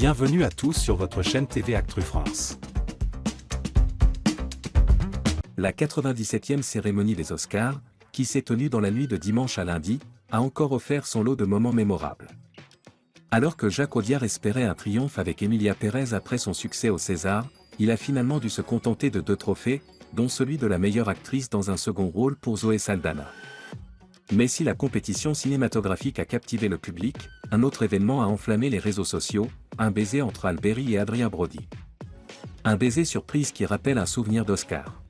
Bienvenue à tous sur votre chaîne TV Actu France. La 97e cérémonie des Oscars, qui s'est tenue dans la nuit de dimanche à lundi, a encore offert son lot de moments mémorables. Alors que Jacques Audiard espérait un triomphe avec Emilia Pérez après son succès au César, il a finalement dû se contenter de 2 trophées, dont celui de la meilleure actrice dans un second rôle pour Zoé Saldana. Mais si la compétition cinématographique a captivé le public, un autre événement a enflammé les réseaux sociaux, un baiser entre Halle Berry et Adrien Brody. Un baiser surprise qui rappelle un souvenir d'Oscar.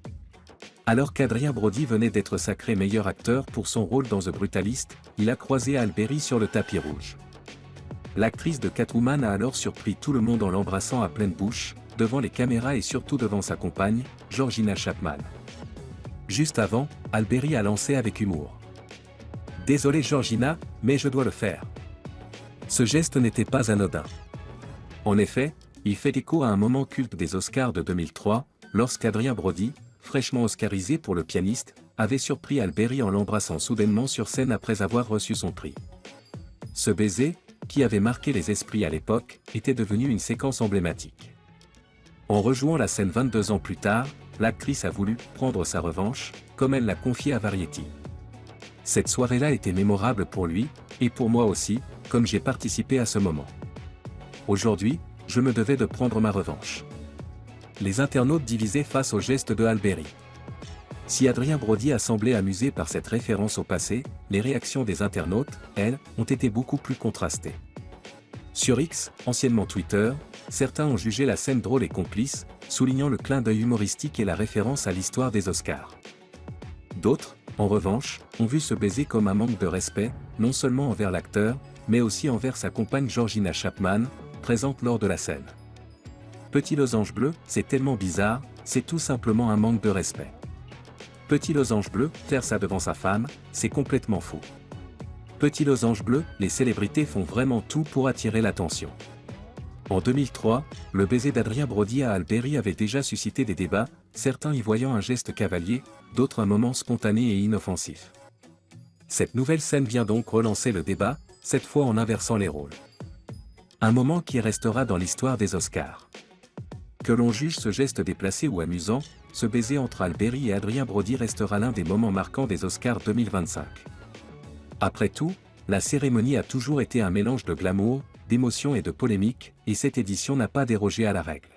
Alors qu'Adrien Brody venait d'être sacré meilleur acteur pour son rôle dans The Brutalist, il a croisé Halle Berry sur le tapis rouge. L'actrice de Catwoman a alors surpris tout le monde en l'embrassant à pleine bouche, devant les caméras et surtout devant sa compagne, Georgina Chapman. Juste avant, Halle Berry a lancé avec humour: Désolé Georgina, mais je dois le faire. Ce geste n'était pas anodin. En effet, il fait écho à un moment culte des Oscars de 2003, lorsqu'Adrien Brody, fraîchement oscarisé pour Le Pianiste, avait surpris Halle Berry en l'embrassant soudainement sur scène après avoir reçu son prix. Ce baiser, qui avait marqué les esprits à l'époque, était devenu une séquence emblématique. En rejouant la scène 22 ans plus tard, l'actrice a voulu prendre sa revanche, comme elle l'a confié à Variety. Cette soirée-là était mémorable pour lui, et pour moi aussi, comme j'ai participé à ce moment. Aujourd'hui, je me devais de prendre ma revanche. Les internautes divisés face au geste de Halle Berry. Si Adrien Brody a semblé amusé par cette référence au passé, les réactions des internautes, elles, ont été beaucoup plus contrastées. Sur X, anciennement Twitter, certains ont jugé la scène drôle et complice, soulignant le clin d'œil humoristique et la référence à l'histoire des Oscars. D'autres, en revanche, ont vu ce baiser comme un manque de respect, non seulement envers l'acteur, mais aussi envers sa compagne Georgina Chapman, présente lors de la scène. Petit losange bleu, c'est tellement bizarre, c'est tout simplement un manque de respect. Petit losange bleu, faire ça devant sa femme, c'est complètement fou. Petit losange bleu, les célébrités font vraiment tout pour attirer l'attention. En 2003, le baiser d'Adrien Brody à Halle Berry avait déjà suscité des débats, certains y voyant un geste cavalier, d'autres un moment spontané et inoffensif. Cette nouvelle scène vient donc relancer le débat, cette fois en inversant les rôles. Un moment qui restera dans l'histoire des Oscars. Que l'on juge ce geste déplacé ou amusant, ce baiser entre Halle Berry et Adrien Brody restera l'un des moments marquants des Oscars 2025. Après tout, la cérémonie a toujours été un mélange de glamour, d'émotion et de polémique, et cette édition n'a pas dérogé à la règle.